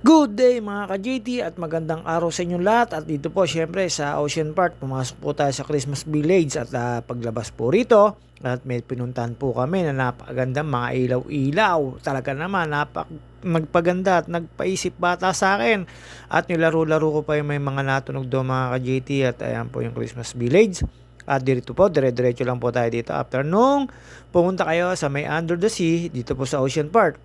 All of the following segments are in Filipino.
Good day mga ka-JT at magandang araw sa inyong lahat. At dito po syempre sa Ocean Park, pumasok po tayo sa Christmas Village at paglabas po rito at may pinuntahan po kami na napakagandang mga ilaw-ilaw. Talaga naman nagpaganda at nagpaisip bata sa akin. At nilaro-laro ko pa yung may mga natunog doon mga ka-JT at ayan po yung Christmas Village. At dito po, dire-diretso lang po tayo dito after nung pumunta kayo sa may Under the Sea dito po sa Ocean Park.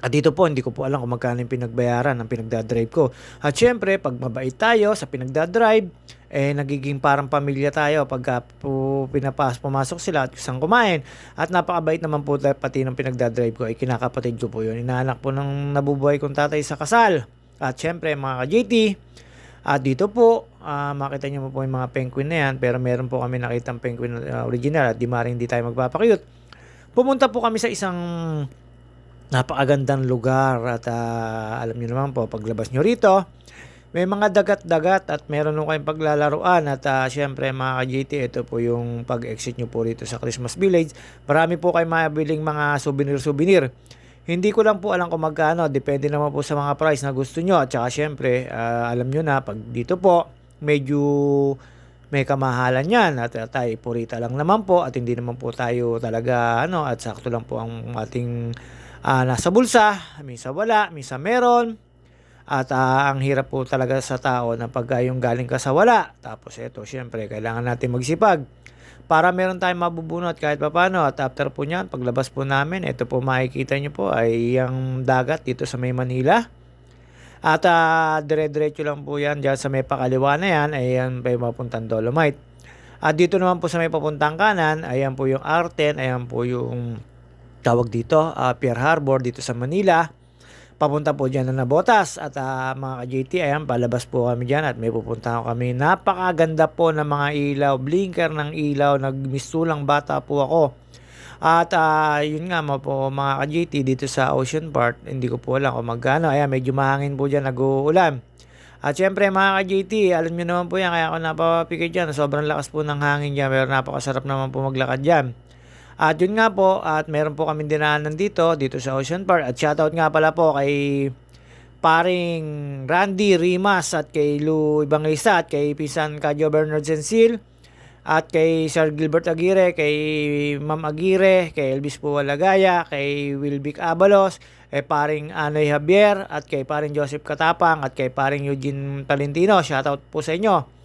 At dito po, hindi ko po alam kung magkano yung pinagbayaran ng pinagdadrive ko. At syempre, pag mabait tayo sa pinagdadrive, nagiging parang pamilya tayo pagka po pumasok sila at isang kumain. At napakabait naman po pati ng pinagdadrive ko, ay kinakapatid ko po yun. Inaanak po ng nabubuhay kong tatay sa kasal. At syempre, mga ka-JT, at dito po, makita nyo po yung mga penguin na yan, pero meron po kami nakitang penguin original at di maring di tayo magpapakyut. Pumunta po kami sa isang napakagandang lugar at alam niyo naman po paglabas nyo rito may mga dagat-dagat at meron nung kayong paglalaruan at syempre mga ka-JT, ito po yung pag-exit nyo po rito sa Christmas Village. Marami po kayong mabiling mga souvenir. Hindi ko lang po alam kung magkano, depende naman po sa mga price na gusto nyo at saka syempre alam nyo na pag dito po medyo may kamahalan yan at tayo purita lang naman po at hindi naman po tayo talaga at sakto lang po ang ating nasa bulsa, minsan wala, minsan meron. At ang hirap po talaga sa tao na pag yung galing ka sa wala. Tapos ito, syempre, kailangan natin magsipag para meron tayong mabubunot kahit papano. At after po niyan, paglabas po namin, ito po makikita nyo po ay yung dagat dito sa may Manila. At dire-diretso lang po yan, dyan sa may pakaliwa na yan, ayan pa yung mapuntang Dolomite. At dito naman po sa may papuntang kanan, ayan po yung Arten, ayan po yung tawag dito, Pier Harbor dito sa Manila. Papunta po dyan na Nabotas at mga ka-JT, ayan, palabas po kami dyan at may pupunta kami. Napakaganda po ng mga ilaw, blinker ng ilaw, nagmistulang bata po ako. At yun nga po mga ka-JT dito sa Ocean Park, hindi ko po alam kung magkano. Ayan, medyo mahangin po dyan, nag-uulan. At syempre mga ka-JT, alam nyo naman po yan, kaya ako napapapikit dyan. Sobrang lakas po ng hangin dyan, pero napakasarap naman po maglakad dyan. At yun nga po, at meron po kaming dinaanan dito sa Ocean Park. At shoutout nga pala po kay paring Randy Rimas at kay Lou Ibanglisa at kay Pisan Kadyo Bernard Sensil at kay Sir Gilbert Aguirre, kay Ma'am Aguirre, kay Elvis Puwalagaya, kay Wilbic Abalos, kay paring Anoy Javier at kay paring Joseph Katapang at kay paring Eugene Talentino. Shoutout po sa inyo.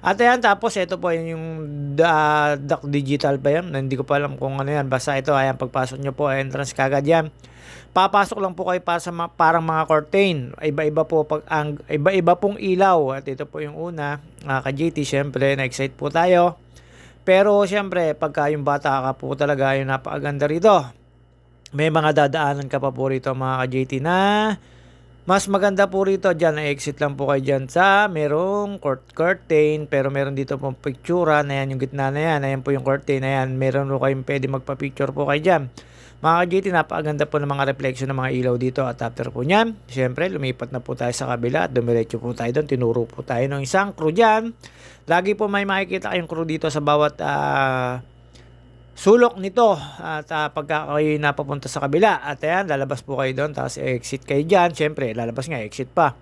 At ayan, tapos ito po yung Duck Digital pa yan. Hindi ko pa alam kung ano yan. Basta ito, ayan, pagpasok nyo po, entrance kagad yan. Papasok lang po kayo para sa parang mga curtain. Iba-iba po iba-iba pong ilaw. At ito po yung una, ka-JT, syempre, na-excite po tayo. Pero syempre, pagka yung bata ka po talaga, yung napakaganda rito. May mga dadaanan ka pa po rito mga ka-JT na mas maganda po rito dyan, exit lang po kayo dyan sa merong curtain, pero meron dito pong picture na yan, yung gitna na yan, ayan po yung curtain na yan, meron po kayong pwede magpa-picture po kayo dyan. Mga ka-JT, napakaganda po ng mga reflection ng mga ilaw dito at after po nyan, syempre lumipat na po tayo sa kabila at dumiretso po tayo doon, tinuro po tayo ng isang crew dyan. Lagi po may makikita kayong crew dito sa bawat sulok nito at pagka kayo napapunta sa kabila at ayan, lalabas po kayo doon tapos exit kayo dyan, syempre lalabas nga, exit pa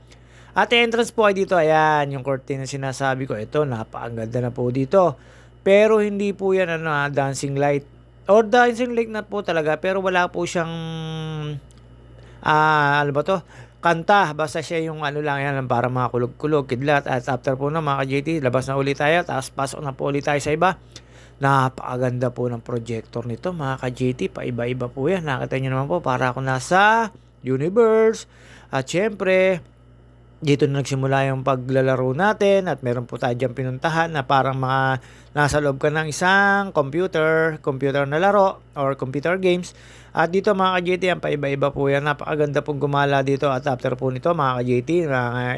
at entrance po kayo dito, ayan yung curtain na sinasabi ko, ito napakaganda na po dito, pero hindi po yan dancing light or dancing light na po talaga, pero wala po siyang ano ba to, kanta, basta siya yung lang yan, para mga kulog-kulog, kidlat. At after po na mga ka-JT, labas na ulit tayo, tapos pasok na po ulit tayo sa iba. Napakaganda po ng projector nito mga ka-JT, paiba-iba po yan, nakita nyo naman po, para ako nasa universe. At syempre, dito na nagsimula yung paglalaro natin at meron po tayo dyan pinuntahan na parang mga nasa loob ka ng isang computer na laro or computer games. At dito mga ka-JT, ang paiba-iba po yan, napakaganda pong gumala dito. At after po nito mga ka-JT,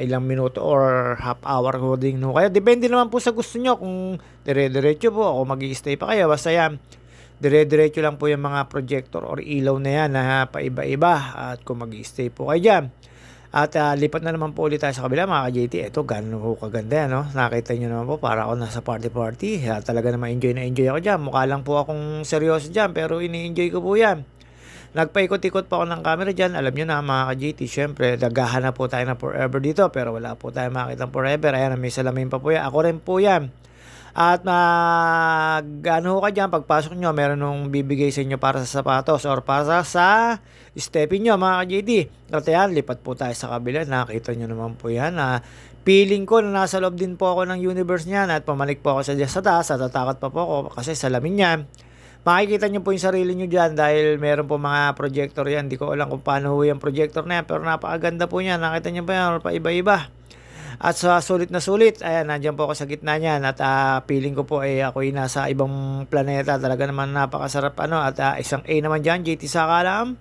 ilang minuto or half hour holding no kayo, depende naman po sa gusto nyo kung dire-diretso po o mag-i-stay pa kayo, basta yan dire-diretso lang po yung mga projector or ilaw na yan na paiba-iba at kung mag-i-stay po kayo dyan. At lipat na naman po ulit tayo sa kabila mga ka-JT. Ito, gano'n po kaganda yan, no? Nakita nyo naman po, para ako nasa party. Talaga naman enjoy na enjoy ako dyan. Mukha lang po akong seryoso dyan, pero ini-enjoy ko po yan. Nagpaikot-ikot po ako ng camera dyan. Alam nyo na mga ka-GT, syempre, naghahanap po tayo ng forever dito, pero wala po tayo makita ng forever. Ayan, may salamin pa po yan. Ako rin po yan. At ano ka dyan, pagpasok nyo, meron nung bibigay sa inyo para sa sapatos or para sa stepping nyo mga ka-GT. At yan, lipat po tayo sa kabila. Nakita nyo naman po yan. Feeling ko na nasa loob din po ako ng universe niyan at pamalik po ako sa taas at tatakot pa po ako kasi salamin niyan. Makikita nyo po yung sarili nyo dyan dahil meron po mga projector yan. Hindi ko alam kung paano yung projector na yan pero napakaganda po yan. Nakita nyo ba yan? Pa iba-iba. At sa sulit na sulit, ayan, nandiyan po ako sa gitna niyan at feeling ko po ako'y nasa ibang planeta. Talaga naman napakasarap at isang A naman dyan, JT Sakalam.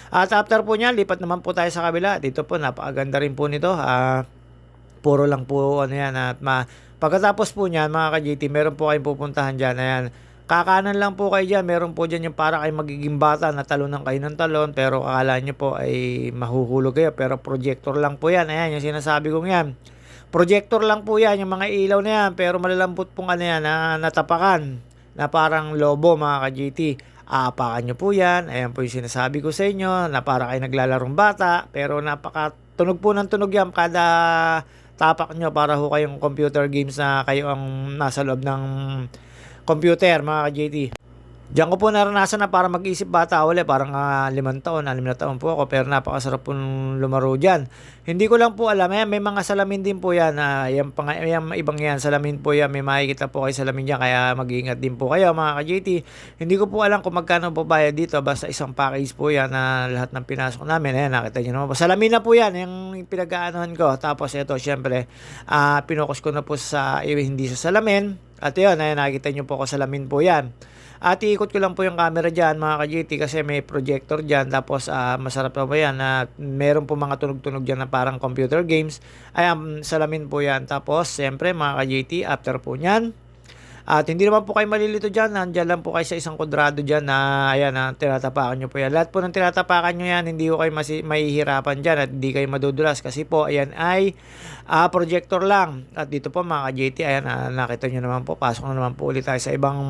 At after po niyan, lipat naman po tayo sa kabila. Dito po, napakaganda rin po nito. Puro lang po yan at pagkatapos po niyan mga ka-GT, meron po kayong pupuntahan dyan. Ayan, kakanan lang po kayo dyan. Meron po dyan yung para kayo magiging bata na talunan kayo ng talon pero akala nyo po ay mahuhulog kayo pero projector lang po yan. Ayan yung sinasabi kong yan. Projector lang po yan, yung mga ilaw na yan, pero malalambot pong yan na natapakan na parang lobo mga ka-GT. Aapakan nyo po yan, ayan po yung sinasabi ko sa inyo na para kayo naglalarong bata, pero napakatunog po ng tunog yan kada tapak nyo para ho kayong computer games na kayo ang nasa loob ng computer mga ka-GT. Diyan ko po naranasan na para mag-isip bata uli, parang 5 taon, 6 na taon po ako, pero napakasarap po lumaro dyan. Hindi ko lang po alam, may mga salamin din po yan, yung ibang yan, salamin po yan, may makikita po kayo salamin dyan, kaya mag-iingat din po kayo mga ka-JT. Hindi ko po alam kung magkano po bayad dito, basta isang package po yan na lahat ng pinasok namin. Ayan, nakita nyo naman po, salamin na po yan, yung pinag-aanohan ko. Tapos ito, syempre, pinokus ko na po sa hindi sa salamin, at yun, ayan, nakikita nyo po ko salamin po yan. At iikot ko lang po yung camera dyan mga ka-GT kasi may projector dyan. Tapos masarap pa po yan. Meron po mga tunog-tunog dyan na parang computer games. Ayan, salamin po yan. Tapos siyempre mga ka-GT, after po nyan. At hindi naman po kayo malilito dyan. Nandyan lang po kayo sa isang kwadrado dyan na ayan, tinatapakan nyo po yan. Lahat po ng tinatapakan nyo yan, hindi ko kayo mahihirapan dyan at hindi kayo madudulas. Kasi po ayan ay projector lang. At dito po mga ka-GT, ayan, nakita nyo naman po. Pasok na naman po ulit tayo sa ibang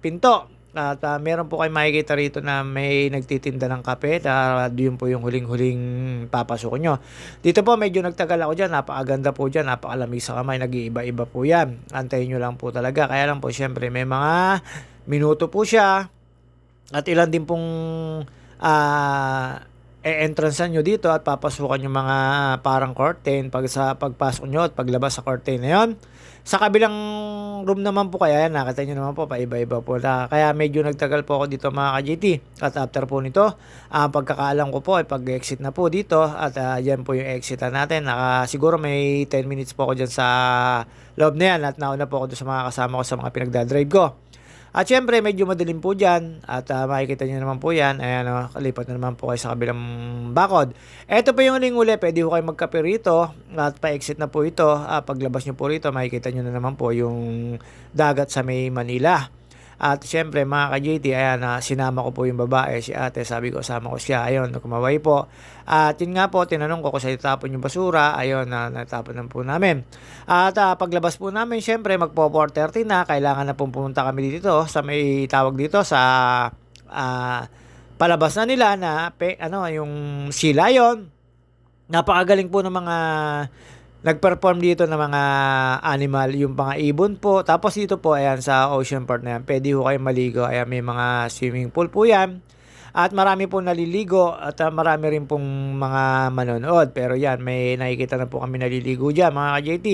pinto. At meron po kayo makikita rito na may nagtitinda ng kape. Yun po yung huling-huling papasok nyo. Dito po medyo nagtagal ako dyan. Napakaganda po dyan. Napakalamig sa kamay. Nag-iiba-iba po yan. Antayin nyo lang po talaga. Kaya lang po syempre may mga minuto po siya. At ilan din pong entrance nyo dito at papasukan yung mga parang curtain pagpasok nyo at paglabas sa curtain na yun. Sa kabilang room naman po kaya, nakita nyo naman po, paiba-iba po na. Kaya medyo nagtagal po ako dito mga ka-GT. At after po nito, pagkakaalam ko po ay pag-exit na po dito. At yan po yung exit natin. Siguro may 10 minutes po ako dyan sa loob na yan. At nauna po ako doon sa mga kasama ko sa mga pinagdadrive ko. At syempre, medyo madilim po dyan. At makikita nyo naman po yan. Ayan, kalipat na naman po kayo sa kabilang bakod. Ito po yung uli. Pwede po kayo magkape rito. At pa-exit na po ito. Paglabas nyo po rito, makikita nyo na naman po yung dagat sa may Manila. At syempre, mga ka-JT, ayan, sinama ko po yung babae, si ate. Sabi ko, sama ko siya. Ayun, kumaway po. At yun nga po, tinanong ko kung saan itapon yung basura. Ayun, natapon na po namin. At paglabas po namin, syempre, magpo 4:30 na. Kailangan na pong pumunta kami dito sa may tawag dito sa palabas na nila na yung Sea Lion. Napakagaling po ng mga nag-perform dito ng mga animal, yung mga ibon po. Tapos dito po, ayan, sa ocean part na yan, pwede ho kayo maligo. Ayan, may mga swimming pool po yan. At marami pong naliligo at marami rin pong mga manonood. Pero yan, may nakikita na po kami naliligo dyan, mga ka-JT.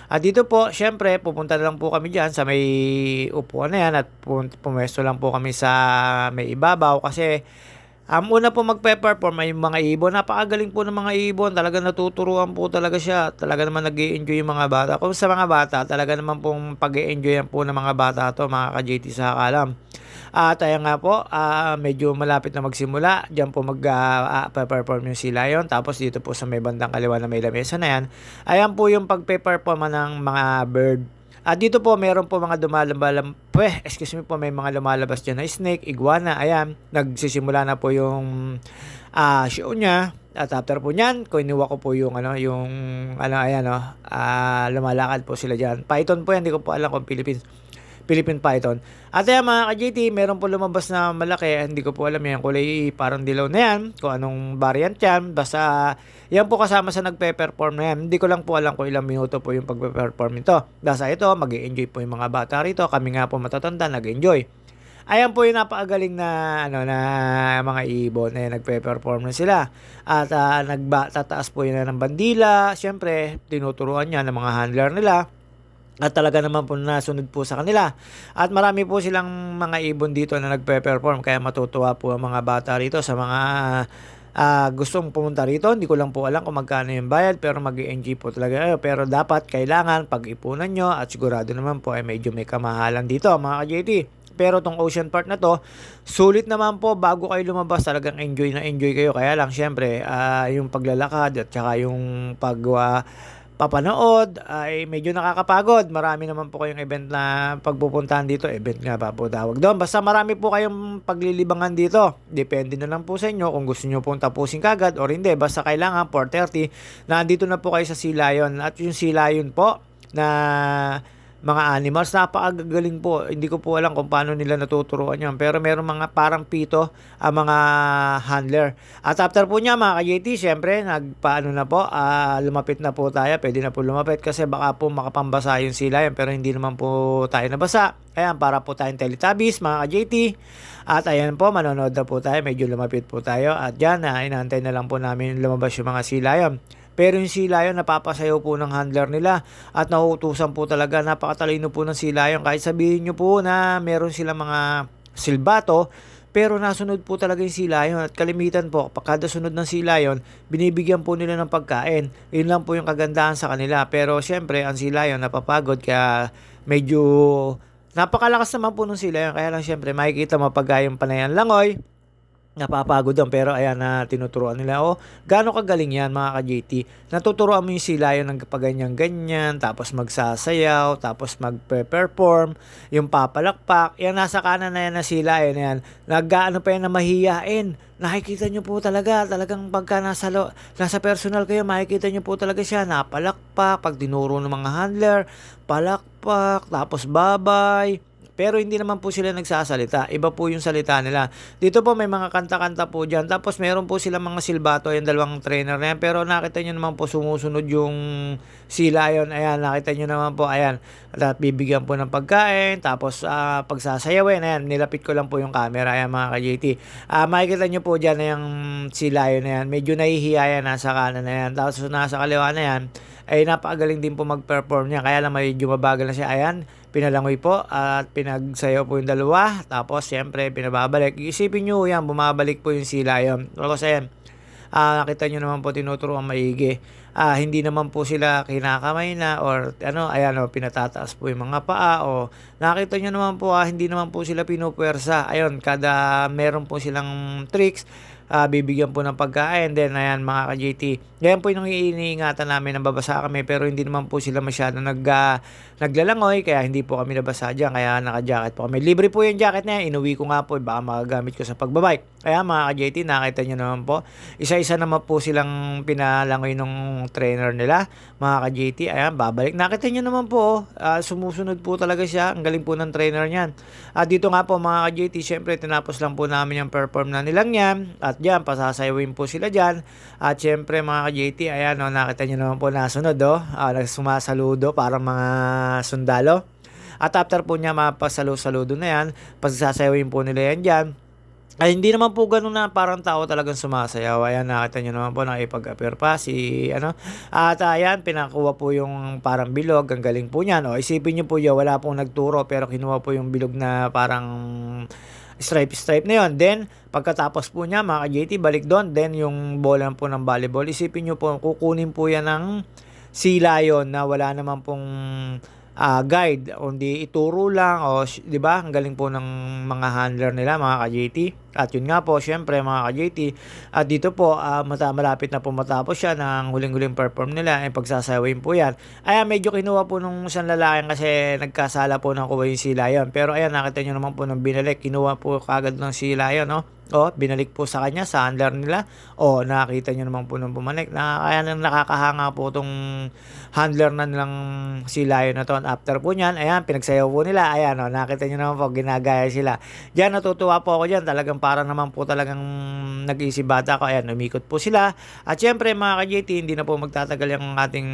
At dito po, syempre, pupunta na lang po kami dyan sa may upuan na yan at pumwesto lang po kami sa may ibabaw kasi una po magpe-perform ay mga ibon. Napakagaling po ng mga ibon. Talaga natuturuan po talaga siya. Talaga naman nag-i-enjoy yung mga bata. Kung sa mga bata, talaga naman pong pag-i-enjoy po ng mga bata to, mga ka-JT Sakalam. At ayan nga po, medyo malapit na magsimula. Diyan po mag-perform yung Sea Lion. Tapos dito po sa may bandang kaliwa na may lamesa na yan, ayan po yung pag-perform ng mga bird. At dito po, meron po mga may mga lumalabas dyan na snake, iguana, ayan. Nagsisimula na po yung show niya. At after po niyan, kinuha ko po yung lumalakad po sila dyan. Python po yan, hindi ko po alam kung Philippines. Philippine Python. At ayan mga ka-JT, meron po lumabas na malaki, hindi ko po alam yan, kulay parang dilaw na yan, kung anong variant yan, basta yan po kasama sa nagpe-perform na yan. Hindi ko lang po alam kung ilang minuto po yung pagpe-perform nito. Dasa ito, mag-enjoy po yung mga bata rito, kami nga po matatanda, nag-enjoy. Ayan po yung napakagaling na na mga ibon na nagpe-perform na sila. At tataas po yun ng bandila. Siyempre, tinuturuan niya ng mga handler nila. At talaga naman po nasunod po sa kanila. At marami po silang mga ibon dito na nagpe-perform. Kaya matutuwa po ang mga bata rito sa mga gustong pumunta rito. Hindi ko lang po alam kung magkano yung bayad, pero mag-i-enjoy po talaga kayo. Pero dapat, kailangan pag-ipunan nyo at sigurado naman po ay medyo may kamahalan dito mga ka-JT. Pero tong Ocean Park na to, sulit naman po bago kayo lumabas, talagang enjoy na enjoy kayo. Kaya lang syempre, yung paglalakad at saka yung papanood ay medyo nakakapagod. Marami naman po kayong event na pagpupuntahan dito. Event nga ba po tawag doon. Basta marami po kayong paglilibangan dito. Depende na lang po sa inyo kung gusto nyo pong tapusin kagad or hindi. Basta kailangan 4:30 nandito na po kayo sa Sea Lion. At yung Sea Lion po na mga animals, napakagaling po. Hindi ko po alam kung paano nila natuturuan yan. Pero meron mga parang pito ang mga handler. At after po niya mga ka-JT, syempre, nagpaano na po, lumapit na po tayo. Pwede na po lumapit kasi baka po makapambasa yung sila yan. Pero hindi naman po tayo nabasa. Ayan, para po tayong Teletubbies mga ka-JT. At ayan po, manonood na po tayo. Medyo lumapit po tayo. At dyan, inaantay na lang po namin lumabas yung mga Sea Lion. Pero yung Sea Lion, napapasayaw po ng handler nila at nauutusan po talaga. Napakatalino po ng Sea Lion. Kahit sabihin nyo po na meron silang mga silbato, pero nasunod po talaga yung Sea Lion. At kalimitan po, kada sunod ng Sea Lion, binibigyan po nila ng pagkain. Yun lang po yung kagandahan sa kanila. Pero syempre, ang Sea Lion napapagod kaya medyo napakalakas naman po ng Sea Lion. Kaya lang syempre, makikita mapag yung Panayan Langoy, napapagod doon, pero ayan na tinuturuan nila. Gaano kagaling yan mga ka-JT. Natuturuan mo yung Sea Lion ng ganyan, tapos magsasayaw, tapos magpe-perform, yung papalakpak. Yan, nasa kanan na yan na Sea Lion yan. Nag-ano pa yan na mahiyain. Nakikita nyo po talagang pagka nasa personal kayo, makikita nyo po talaga siya. Napalakpak, pag dinuro ng mga handler, palakpak, tapos babay. Pero hindi naman po sila nagsasalita. Iba po yung salita nila. Dito po may mga kanta-kanta po dyan. Tapos meron po silang mga silbato, yung dalawang trainer na yan. Pero nakita nyo naman po sumusunod yung Sea Lion. Ayan, nakita nyo naman po. Ayan, at bibigyan po ng pagkain. Tapos pagsasayawin. Ayan, nilapit ko lang po yung camera. Ayan mga ka-JT. Makikita nyo po dyan na yung Sea Lion na yan. Medyo nahihiya yan nasa kanan na yan. Tapos nasa kaliwa na yan, ay napakagaling din po mag-perform niya. Kaya lang medyo mabagal na siya. Ayan, pinalangoy po at pinagsayaw po yung dalawa. Tapos siyempre pinababalik. Isipin nyo yan, bumabalik po yung Sea Lion. Kasi ayan, nakita nyo naman po tinuturuan maigi. Hindi naman po sila kinakamay na or ayan pinatataas po yung mga paa o nakita nyo naman po hindi naman po sila pinupwersa. Ayun, kada meron po silang tricks, bibigyan po ng pagkain. Then ayan mga ka-JT, yan po yung iniingatan namin na babasa kami, pero hindi naman po sila masyado naglalangoy, kaya hindi po kami nabasa dyan, kaya naka-jacket po kami. Libre po yung jacket na yan, inuwi ko nga po, baka magagamit ko sa pagbabike. Kaya mga ka-JT, nakita nyo naman po, isa-isa naman po silang pinalangoy ng trainer nila mga ka-JT. Ayan, babalik, nakita nyo naman po, sumusunod po talaga siya. Ang galing po ng trainer niyan. At dito nga po mga ka-JT, syempre tinapos lang po namin yung perform na nilang yan. At dyan, pasasayawin po sila dyan. At syempre mga ka-JT, ayan nakita nyo naman po nasunod nagsumasaludo parang mga sundalo. At after po niya mapasaludo na yan, pasasayawin po nila yan dyan. Ay, hindi naman po ganun na parang tao talagang sumasayaw. Ayan, nakita nyo naman po, nakipag-appear pa si At ayan, pinakuha po yung parang bilog. Ang galing po niyan. Isipin nyo po yun, wala pong nagturo pero kinuha po yung bilog na parang stripe na yon. Then, pagkatapos po niya, mga ka-JT, balik doon. Then, yung bola po ng volleyball, isipin nyo po, kukunin po yan ng Sea Lion na wala naman pong guide, kundi ituro lang, di ba? Ang galing po ng mga handler nila, mga ka-JT. At yun nga po, syempre mga ka-JT, at dito po malapit na po matapos siya ng huling-huling perform nila, pagsasawin po yan. Ayan, medyo kinuha po nung isang lalaki kasi nagkasala po ng kuha yung si Lion. Pero ayan, nakita nyo naman po nung binalik, kinuha po kagad ng si Lion, no? Binalik po sa kanya, sa handler nila. Nakita nyo naman po nung bumalik. Kaya nang nakakahanga po itong handler na nilang si Lion na to. After po nyan, ayan, pinagsayaw po nila. Ayan, nakita nyo naman po, ginagaya sila. Diyan, natutuwa po ako dyan. Talagang para naman po talagang nag-iisip bata ko. Ayan, umikot po sila. At syempre mga ka-JT, hindi na po magtatagal yung ating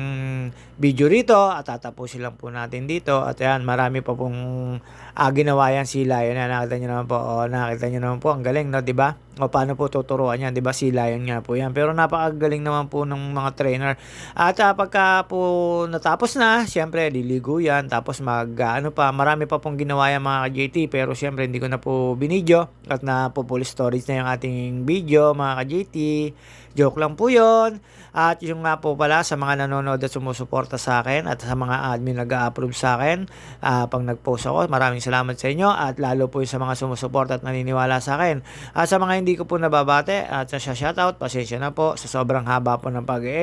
video rito. At tatapusin lang po natin dito. At ayan, marami pa pong ginawa yan si Lion. Nakita nyo naman po. Nakita nyo naman po, ang galing, no? Diba? Paano po tuturuan yan, diba? Si Lion nga po yan. Pero napakagaling naman po ng mga trainer. At pagka po natapos na, syempre liligo yan. Tapos marami pa pong ginawa yan mga ka-JT. Pero syempre hindi ko na po binidyo. At na po full storage na yung ating video mga ka-JT. Joke lang po yun. At yung nga po pala sa mga nanonood at sumusuporta sa akin at sa mga admin nag-a-approve sa akin pag nag-post ako, maraming salamat sa inyo at lalo po yung sa mga sumusuporta at naniniwala sa akin. At sa mga hindi ko po nababate at sa shoutout, pasensya na po sa sobrang haba po ng pag-edit.